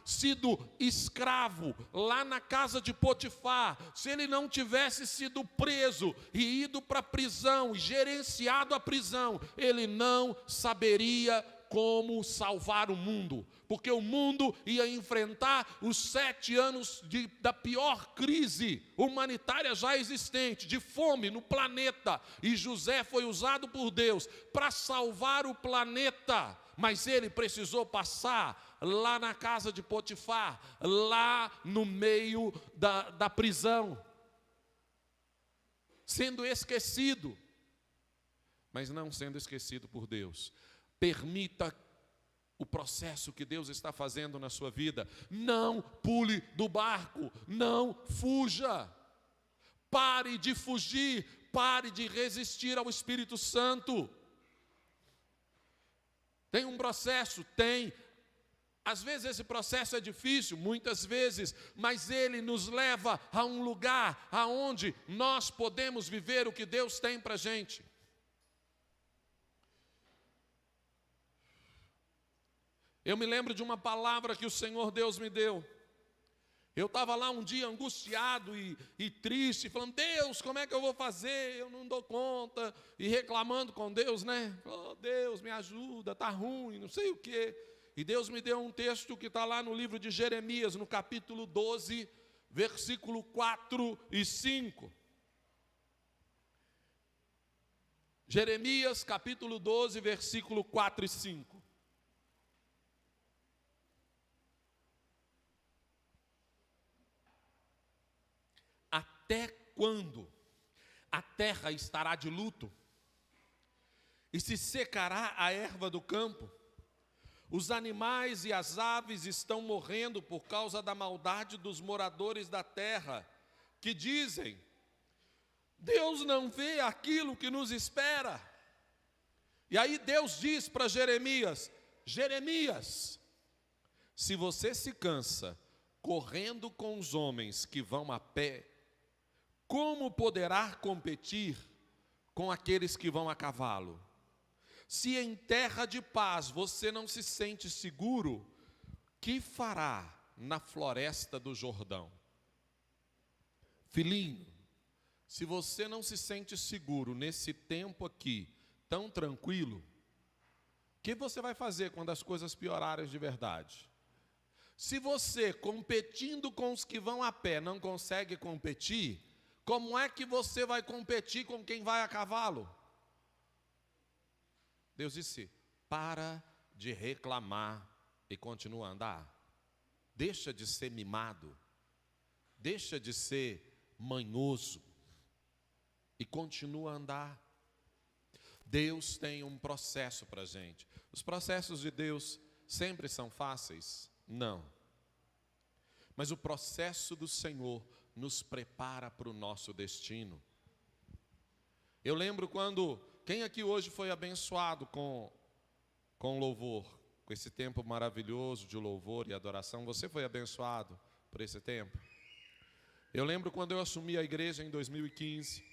sido escravo lá na casa de Potifar, se ele não tivesse sido preso e ido para a prisão, gerenciado a prisão, ele não saberia como salvar o mundo, porque o mundo ia enfrentar os 7 anos da pior crise humanitária já existente, de fome no planeta, e José foi usado por Deus para salvar o planeta, mas ele precisou passar lá na casa de Potifar, lá no meio da prisão, sendo esquecido, mas não sendo esquecido por Deus. Permita o processo que Deus está fazendo na sua vida. Não pule do barco, não fuja. Pare de fugir, pare de resistir ao Espírito Santo. Tem um processo? Tem. Às vezes esse processo é difícil, muitas vezes, mas ele nos leva a um lugar aonde nós podemos viver o que Deus tem para a gente. Eu me lembro de uma palavra que o Senhor Deus me deu. Eu estava lá um dia angustiado e triste, falando, Deus, como é que eu vou fazer? Eu não dou conta. E reclamando com Deus, né? Oh, Deus, me ajuda, está ruim, não sei o quê. E Deus me deu um texto que está lá no livro de Jeremias, no capítulo 12, versículo 4 e 5. Jeremias, capítulo 12, versículo 4 e 5. Até quando a terra estará de luto? E se secará a erva do campo? Os animais e as aves estão morrendo por causa da maldade dos moradores da terra, que dizem, Deus não vê aquilo que nos espera. E aí Deus diz para Jeremias, Jeremias, se você se cansa correndo com os homens que vão a pé, como poderá competir com aqueles que vão a cavalo? Se em terra de paz você não se sente seguro, que fará na floresta do Jordão? Filhinho, se você não se sente seguro nesse tempo aqui, tão tranquilo, o que você vai fazer quando as coisas piorarem de verdade? Se você, competindo com os que vão a pé, não consegue competir, como é que você vai competir com quem vai a cavalo? Deus disse, para de reclamar e continua a andar. Deixa de ser mimado, deixa de ser manhoso e continua a andar. Deus tem um processo para a gente. Os processos de Deus sempre são fáceis? Não. Mas o processo do Senhor nos prepara para o nosso destino. Eu lembro quando, quem aqui hoje foi abençoado com louvor, com esse tempo maravilhoso de louvor e adoração? Você foi abençoado por esse tempo? Eu lembro quando eu assumi a igreja em 2015,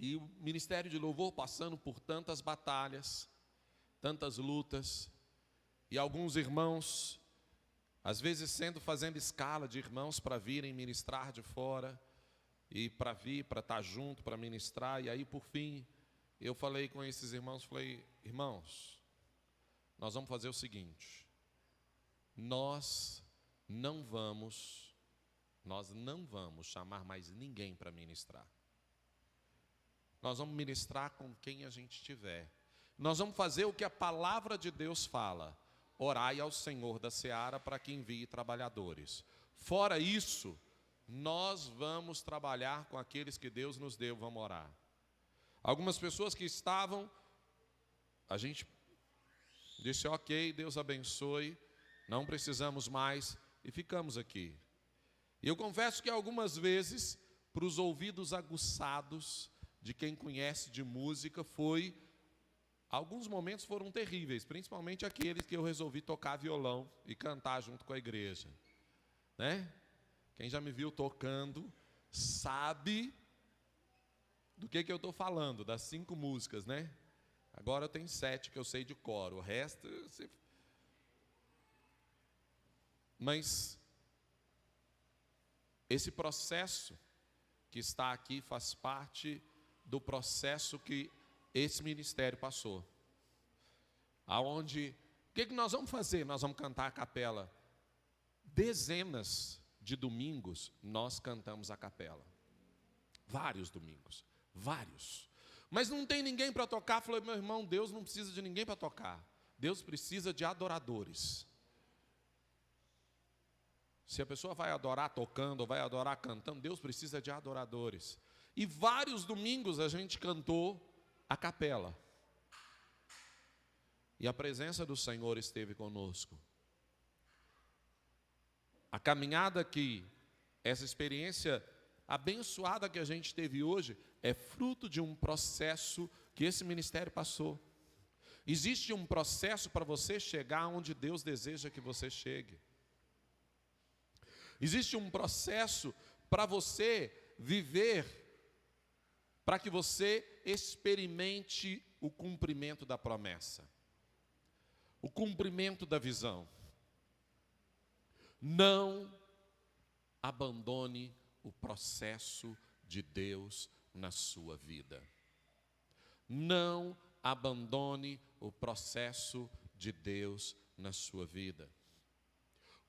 e o ministério de louvor passando por tantas batalhas, tantas lutas, e alguns irmãos, às vezes fazendo escala de irmãos para virem ministrar de fora, e para estar junto, para ministrar, e aí por fim, eu falei com esses irmãos, falei, irmãos, nós vamos fazer o seguinte, nós não vamos chamar mais ninguém para ministrar. Nós vamos ministrar com quem a gente tiver. Nós vamos fazer o que a palavra de Deus fala. Orai ao Senhor da seara para que envie trabalhadores. Fora isso, nós vamos trabalhar com aqueles que Deus nos deu, vamos orar. Algumas pessoas que estavam, a gente disse, ok, Deus abençoe, não precisamos mais, e ficamos aqui. E eu confesso que algumas vezes, para os ouvidos aguçados de quem conhece de música, alguns momentos foram terríveis, principalmente aqueles que eu resolvi tocar violão e cantar junto com a igreja, né? Quem já me viu tocando sabe do que eu estou falando, das 5 músicas, né? Agora eu tenho 7 que eu sei de cor, o resto... Mas esse processo que está aqui faz parte do processo que esse ministério passou. Aonde, o que nós vamos fazer? Nós vamos cantar a capela. Dezenas de domingos nós cantamos a capela. Vários domingos, vários. Mas não tem ninguém para tocar. Falei, meu irmão, Deus não precisa de ninguém para tocar. Deus precisa de adoradores. Se a pessoa vai adorar tocando ou vai adorar cantando, Deus precisa de adoradores. E vários domingos a gente cantou a capela. E a presença do Senhor esteve conosco. A caminhada que, essa experiência abençoada que a gente teve hoje, é fruto de um processo que esse ministério passou. Existe um processo para você chegar onde Deus deseja que você chegue. Existe um processo para você viver, para que você experimente o cumprimento da promessa, o cumprimento da visão. Não abandone o processo de Deus na sua vida. Não abandone o processo de Deus na sua vida.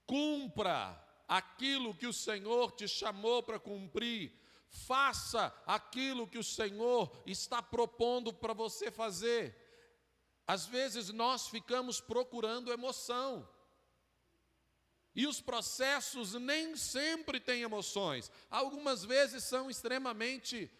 Cumpra aquilo que o Senhor te chamou para cumprir. Faça aquilo que o Senhor está propondo para você fazer. Às vezes nós ficamos procurando emoção. E os processos nem sempre têm emoções. Algumas vezes são extremamente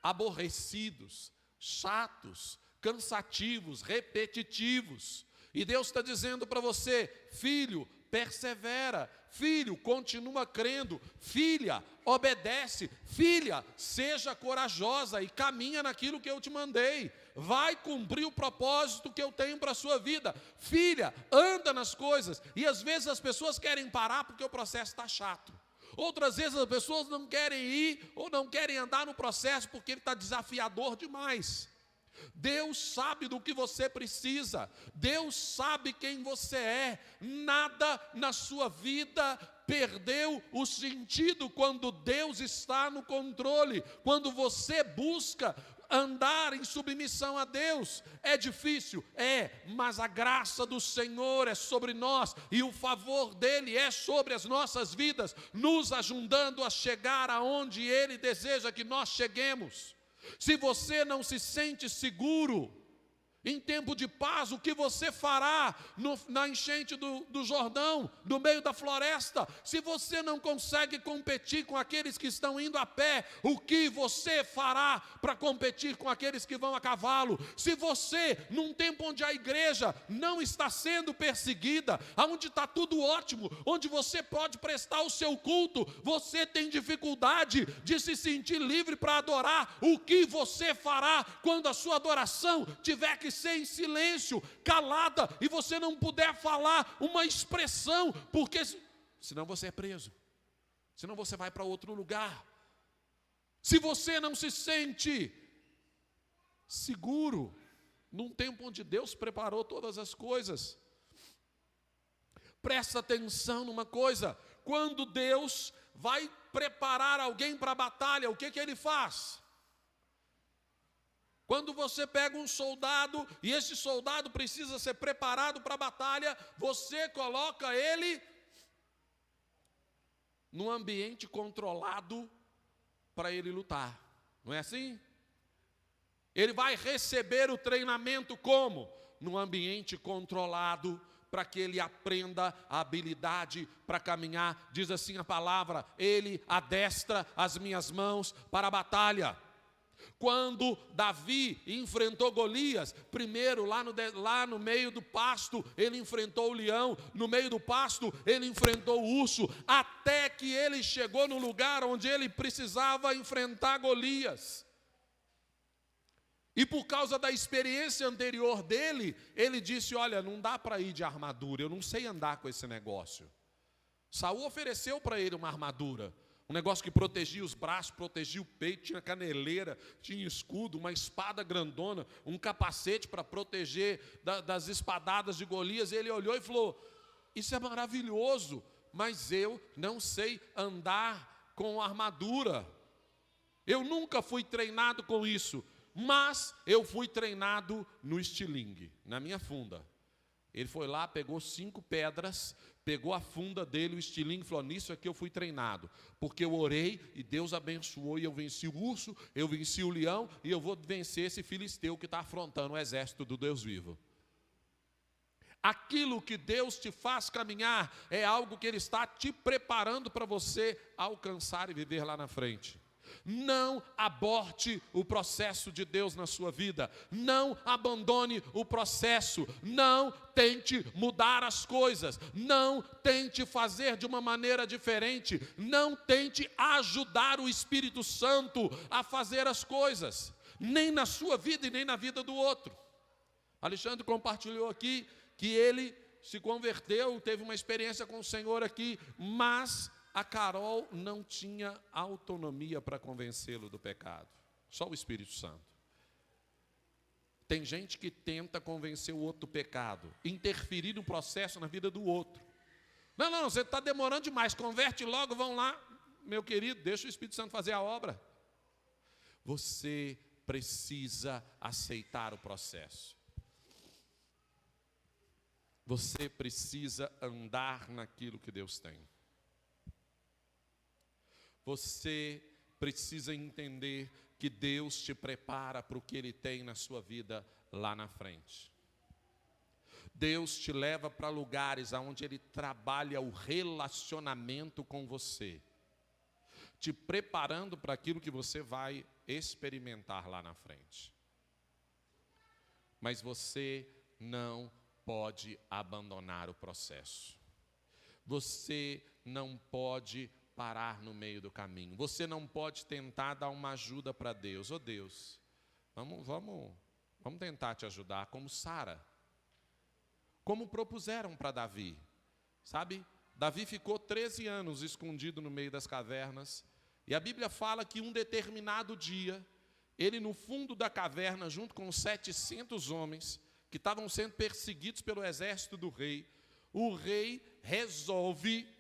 aborrecidos, chatos, cansativos, repetitivos. E Deus está dizendo para você, filho, persevera, filho, continua crendo, filha, obedece, filha, seja corajosa e caminha naquilo que eu te mandei, vai cumprir o propósito que eu tenho para a sua vida, filha, anda nas coisas. E às vezes as pessoas querem parar porque o processo está chato, outras vezes as pessoas não querem ir ou não querem andar no processo porque ele está desafiador demais. Deus sabe do que você precisa, Deus sabe quem você é. Nada na sua vida perdeu o sentido quando Deus está no controle, quando você busca andar em submissão a Deus. É difícil? É, mas a graça do Senhor é sobre nós e o favor dele é sobre as nossas vidas, nos ajudando a chegar aonde ele deseja que nós cheguemos. Se você não se sente seguro Em tempo de paz, o que você fará na enchente do Jordão, no meio da floresta? Se você não consegue competir com aqueles que estão indo a pé, o que você fará para competir com aqueles que vão a cavalo? Se você, num tempo onde a igreja não está sendo perseguida, onde está tudo ótimo, onde você pode prestar o seu culto, você tem dificuldade de se sentir livre para adorar, o que você fará quando a sua adoração tiver que ser em silêncio, calada, e você não puder falar uma expressão, porque senão você é preso, senão você vai para outro lugar. Se você não se sente seguro, num tempo onde Deus preparou todas as coisas, presta atenção numa coisa: quando Deus vai preparar alguém para a batalha, o que Ele faz? Quando você pega um soldado, e esse soldado precisa ser preparado para a batalha, você coloca ele num ambiente controlado para ele lutar. Não é assim? Ele vai receber o treinamento como? Num ambiente controlado, para que ele aprenda a habilidade para caminhar. Diz assim a palavra: Ele adestra as minhas mãos para a batalha. Quando Davi enfrentou Golias, primeiro lá no meio do pasto, ele enfrentou o leão, no meio do pasto, ele enfrentou o urso, até que ele chegou no lugar onde ele precisava enfrentar Golias. E por causa da experiência anterior dele, ele disse: olha, não dá para ir de armadura, eu não sei andar com esse negócio. Saul ofereceu para ele uma armadura, um negócio que protegia os braços, protegia o peito, tinha caneleira, tinha escudo, uma espada grandona, um capacete para proteger das espadadas de Golias. Ele olhou e falou: isso é maravilhoso, mas eu não sei andar com armadura. Eu nunca fui treinado com isso, mas eu fui treinado no estilingue, na minha funda. Ele foi lá, pegou 5 pedras, pegou a funda dele, o estilingue, e falou: nisso aqui eu fui treinado, porque eu orei e Deus abençoou, e eu venci o urso, eu venci o leão, e eu vou vencer esse filisteu que está afrontando o exército do Deus vivo. Aquilo que Deus te faz caminhar é algo que Ele está te preparando para você alcançar e viver lá na frente. Não aborte o processo de Deus na sua vida. Não abandone o processo. Não tente mudar as coisas. Não tente fazer de uma maneira diferente. Não tente ajudar o Espírito Santo a fazer as coisas, nem na sua vida e nem na vida do outro. Alexandre compartilhou aqui que ele se converteu, teve uma experiência com o Senhor aqui, mas a Carol não tinha autonomia para convencê-lo do pecado. Só o Espírito Santo. Tem gente que tenta convencer o outro do pecado, interferir no processo na vida do outro. Não, você está demorando demais, converte logo, vão lá. Meu querido, deixa o Espírito Santo fazer a obra. Você precisa aceitar o processo. Você precisa andar naquilo que Deus tem. Você precisa entender que Deus te prepara para o que Ele tem na sua vida lá na frente. Deus te leva para lugares onde Ele trabalha o relacionamento com você, te preparando para aquilo que você vai experimentar lá na frente. Mas você não pode abandonar o processo. Você não pode parar no meio do caminho. Você não pode tentar dar uma ajuda para Deus. Ô Deus, vamos tentar te ajudar, como Sara. Como propuseram para Davi. Sabe, Davi ficou 13 anos escondido no meio das cavernas. E a Bíblia fala que um determinado dia, ele no fundo da caverna, junto com 700 homens, que estavam sendo perseguidos pelo exército do rei, o rei resolve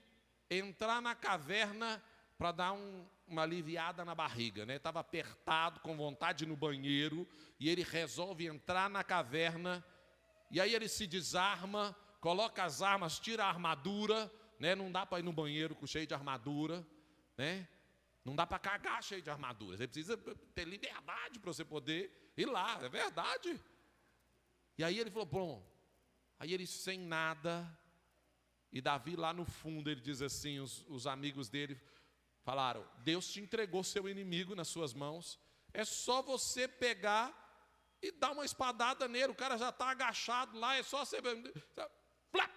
entrar na caverna para dar uma aliviada na barriga, né? Estava apertado, com vontade de ir no banheiro, e ele resolve entrar na caverna, e aí ele se desarma, coloca as armas, tira a armadura, né? Não dá para ir no banheiro cheio de armadura, né? Não dá para cagar cheio de armadura, você precisa ter liberdade para você poder ir lá, é verdade. E aí ele falou, bom, aí ele sem nada, e Davi lá no fundo, ele diz assim, os amigos dele falaram, Deus te entregou seu inimigo nas suas mãos, é só você pegar e dar uma espadada nele, o cara já está agachado lá, é só você... Plá,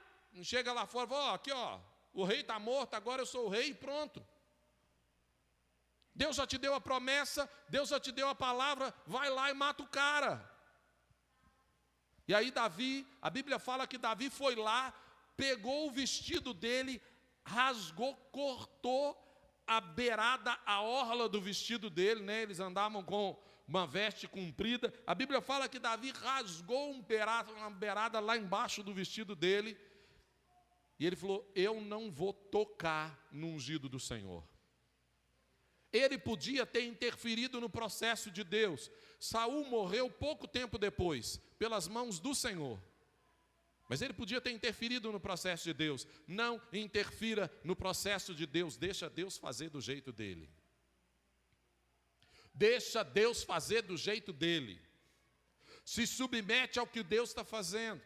chega lá fora, fala, ó, aqui ó, o rei está morto, agora eu sou o rei e pronto. Deus já te deu a promessa, Deus já te deu a palavra, vai lá e mata o cara. E aí Davi, a Bíblia fala que Davi foi lá, pegou o vestido dele, rasgou, cortou a beirada, a orla do vestido dele, né? Eles andavam com uma veste comprida. A Bíblia fala que Davi rasgou uma beirada lá embaixo do vestido dele. E ele falou, eu não vou tocar no ungido do Senhor. Ele podia ter interferido no processo de Deus. Saul morreu pouco tempo depois, pelas mãos do Senhor. Mas ele podia ter interferido no processo de Deus. Não interfira no processo de Deus, deixa Deus fazer do jeito dele. Deixa Deus fazer do jeito dele. Se submete ao que Deus está fazendo.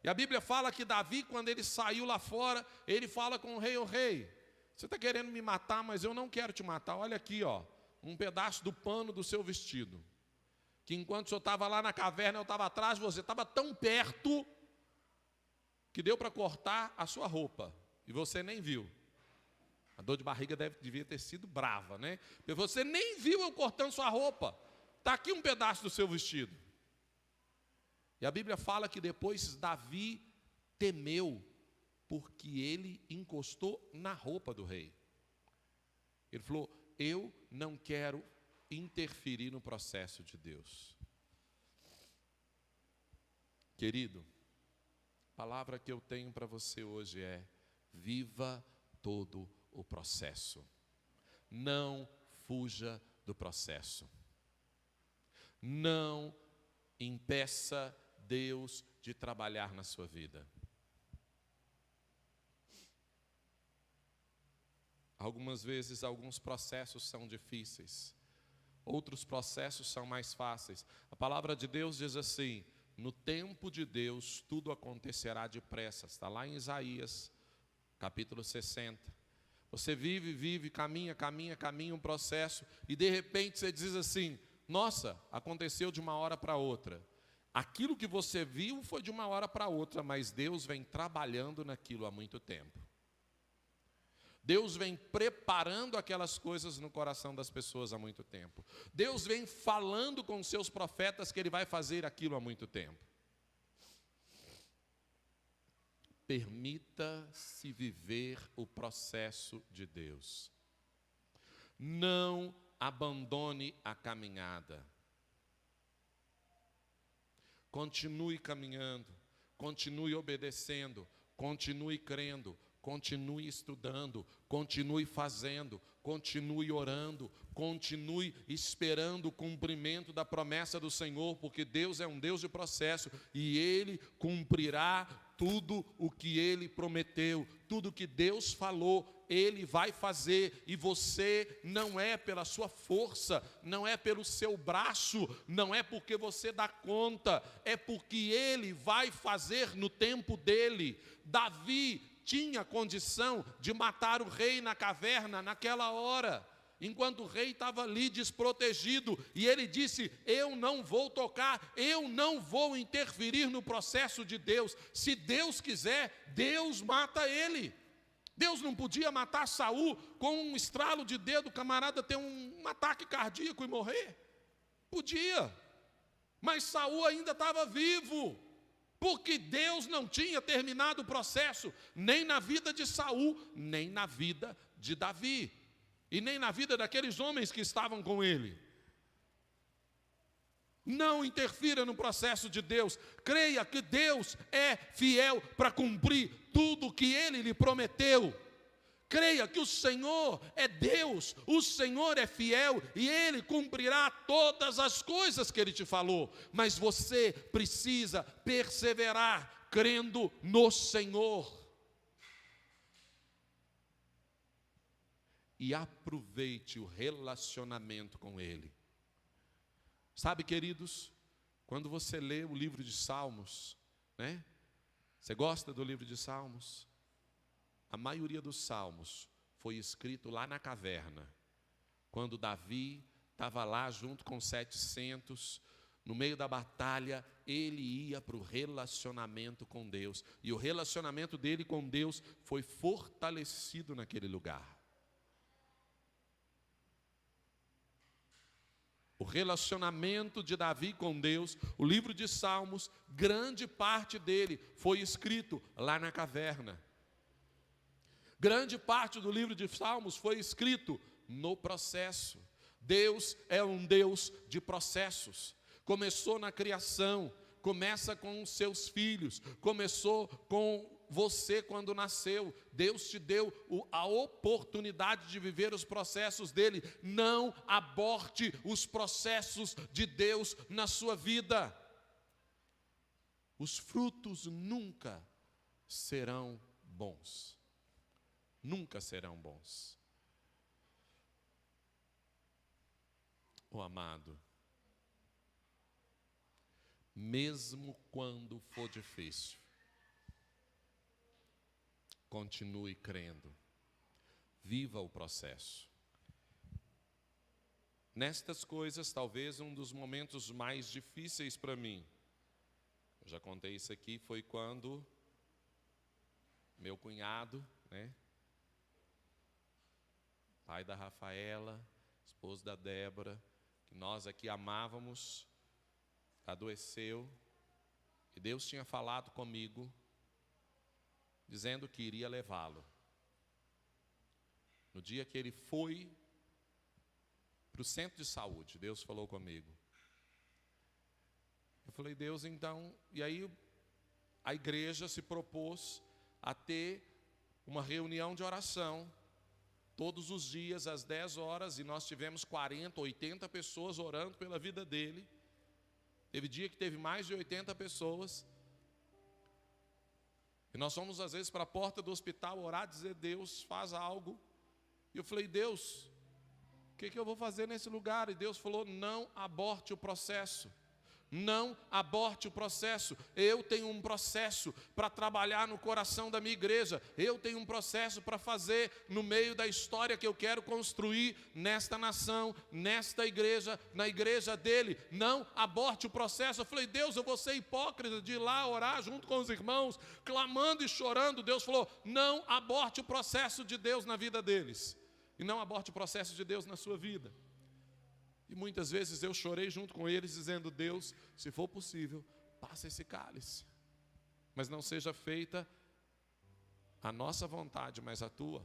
E a Bíblia fala que Davi, quando ele saiu lá fora, ele fala com o rei, o rei, você está querendo me matar, mas eu não quero te matar. Olha aqui, ó, um pedaço do pano do seu vestido. Que enquanto o senhor estava lá na caverna, eu estava atrás de você. Estava tão perto que deu para cortar a sua roupa. E você nem viu. A dor de barriga devia ter sido brava, né? Porque você nem viu eu cortando sua roupa. Está aqui um pedaço do seu vestido. E a Bíblia fala que depois Davi temeu, porque ele encostou na roupa do rei. Ele falou, eu não quero interferir no processo de Deus. Querido, a palavra que eu tenho para você hoje é, viva todo o processo. Não fuja do processo. Não impeça Deus de trabalhar na sua vida. Algumas vezes, alguns processos são difíceis. Outros processos são mais fáceis. A palavra de Deus diz assim, no tempo de Deus, tudo acontecerá depressa. Está lá em Isaías, capítulo 60. Você vive, caminha um processo, e de repente você diz assim, nossa, aconteceu de uma hora para outra. Aquilo que você viu foi de uma hora para outra, mas Deus vem trabalhando naquilo há muito tempo. Deus vem preparando aquelas coisas no coração das pessoas há muito tempo. Deus vem falando com os seus profetas que Ele vai fazer aquilo há muito tempo. Permita-se viver o processo de Deus. Não abandone a caminhada. Continue caminhando, continue obedecendo, continue crendo, continue estudando, continue fazendo, continue orando, continue esperando o cumprimento da promessa do Senhor, porque Deus é um Deus de processo e Ele cumprirá tudo o que Ele prometeu, tudo que Deus falou, Ele vai fazer, e você não é pela sua força, não é pelo seu braço, não é porque você dá conta, é porque Ele vai fazer no tempo dEle. Davi tinha condição de matar o rei na caverna naquela hora, enquanto o rei estava ali desprotegido, e ele disse, eu não vou tocar, eu não vou interferir no processo de Deus. Se Deus quiser, Deus mata ele. Deus não podia matar Saul com um estralo de dedo, o camarada ter um ataque cardíaco e morrer? Podia, mas Saul ainda estava vivo, porque Deus não tinha terminado o processo, nem na vida de Saul, nem na vida de Davi, e nem na vida daqueles homens que estavam com ele. Não interfira no processo de Deus. Creia que Deus é fiel para cumprir tudo que Ele lhe prometeu. Creia que o Senhor é Deus, o Senhor é fiel e Ele cumprirá todas as coisas que Ele te falou. Mas você precisa perseverar crendo no Senhor. E aproveite o relacionamento com Ele. Sabe, queridos, Quando você lê o livro de Salmos, né? Você gosta do livro de Salmos? A maioria dos salmos foi escrito lá na caverna, quando Davi estava lá junto com 700, no meio da batalha, ele ia para o relacionamento com Deus, e o relacionamento dele com Deus foi fortalecido naquele lugar. O relacionamento de Davi com Deus, o livro de Salmos, grande parte dele foi escrito lá na caverna. Grande parte do livro de Salmos foi escrito no processo. Deus é um Deus de processos. Começou na criação, começa com os seus filhos, começou com você quando nasceu. Deus te deu a oportunidade de viver os processos dele. Não aborte os processos de Deus na sua vida. Os frutos nunca serão bons. Nunca serão bons. Oh, amado, mesmo quando for difícil, continue crendo. Viva o processo. Nestas coisas, talvez um dos momentos mais difíceis para mim, eu já contei isso aqui, foi quando meu cunhado, né, pai da Rafaela, esposo da Débora, que nós aqui amávamos, adoeceu, e Deus tinha falado comigo, dizendo que iria levá-lo. No dia que ele foi para o centro de saúde, Deus falou comigo. Eu falei, Deus, então, e aí a igreja se propôs a ter uma reunião de oração, todos os dias às 10 horas, e nós tivemos 40, 80 pessoas orando pela vida dele. Teve dia que teve mais de 80 pessoas. E nós fomos às vezes para a porta do hospital orar, dizer, Deus, faz algo. E eu falei, Deus, o que eu vou fazer nesse lugar? E Deus falou, não aborte o processo. Não aborte o processo. Eu tenho um processo para trabalhar no coração da minha igreja. Eu tenho um processo para fazer no meio da história que eu quero construir nesta nação, nesta igreja, na igreja dele. Não aborte o processo. Eu falei, Deus, eu vou ser hipócrita de ir lá orar junto com os irmãos, clamando e chorando. Deus falou, não aborte o processo de Deus na vida deles. E não aborte o processo de Deus na sua vida. E muitas vezes eu chorei junto com eles, dizendo, Deus, se for possível, passa esse cálice. Mas não seja feita a nossa vontade, mas a tua.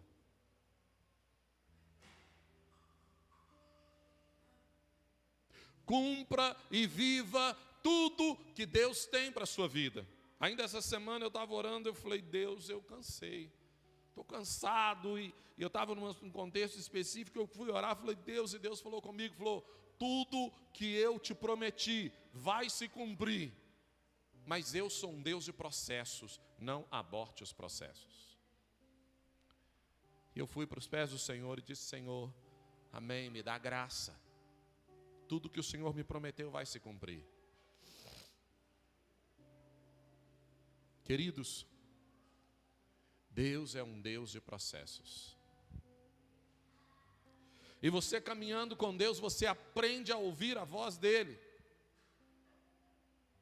Cumpra e viva tudo que Deus tem para a sua vida. Ainda essa semana eu estava orando, eu falei, Deus, eu cansei. Estou cansado, e eu estava num contexto específico, eu fui orar, falei, Deus, e Deus falou comigo, falou, tudo que eu te prometi vai se cumprir, mas eu sou um Deus de processos, não aborte os processos. E eu fui para os pés do Senhor e disse, Senhor, amém, me dá graça, tudo que o Senhor me prometeu vai se cumprir. Queridos, Deus é um Deus de processos. E você caminhando com Deus, você aprende a ouvir a voz dEle.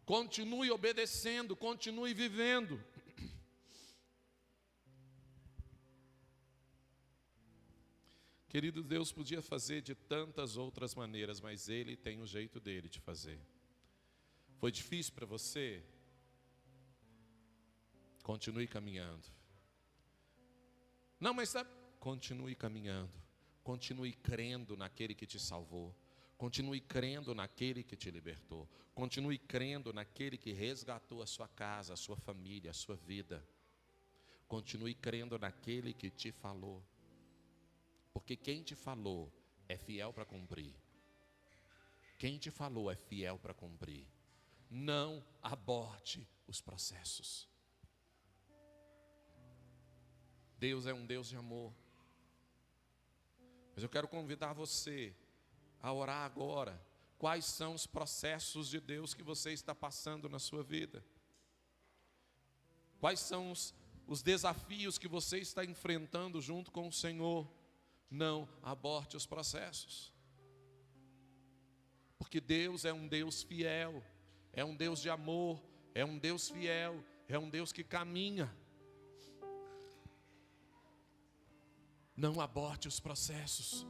Continue obedecendo, continue vivendo. Querido, Deus podia fazer de tantas outras maneiras, mas Ele tem o jeito dEle de fazer. Foi difícil para você? Continue caminhando. Não, mas sabe? Continue caminhando. Continue crendo naquele que te salvou. Continue crendo naquele que te libertou. Continue crendo naquele que resgatou a sua casa, a sua família, a sua vida. Continue crendo naquele que te falou. Porque quem te falou é fiel para cumprir. Quem te falou é fiel para cumprir. Não aborte os processos. Deus é um Deus de amor. Mas eu quero convidar você a orar agora, quais são os processos de Deus que você está passando na sua vida. Quais são os desafios que você está enfrentando junto com o Senhor. Não aborte os processos. Porque Deus é um Deus fiel, é um Deus de amor, é um Deus fiel, é um Deus que caminha. Não aborte os processos.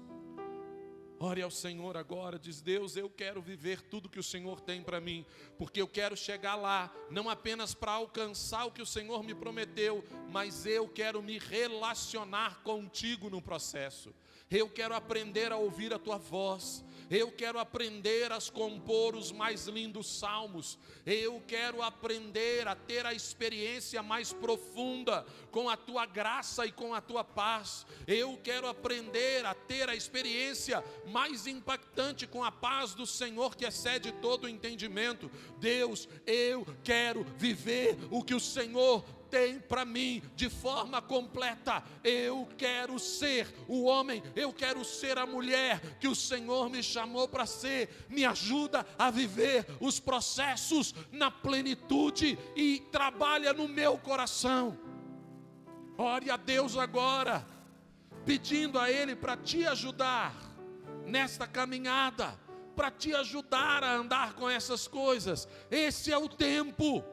Ore ao Senhor agora, diz: Deus, eu quero viver tudo que o Senhor tem para mim, porque eu quero chegar lá, não apenas para alcançar o que o Senhor me prometeu, mas eu quero me relacionar contigo no processo. Eu quero aprender a ouvir a tua voz. Eu quero aprender a compor os mais lindos salmos. Eu quero aprender a ter a experiência mais profunda com a tua graça e com a tua paz. Eu quero aprender a ter a experiência mais impactante com a paz do Senhor, que excede todo o entendimento. Deus, eu quero viver o que o Senhor tem para mim de forma completa. Eu quero ser o homem, eu quero ser a mulher que o Senhor me chamou para ser. Me ajuda a viver os processos na plenitude e trabalha no meu coração. Ore a Deus agora, pedindo a Ele para te ajudar nesta caminhada, para te ajudar a andar com essas coisas. Esse é o tempo.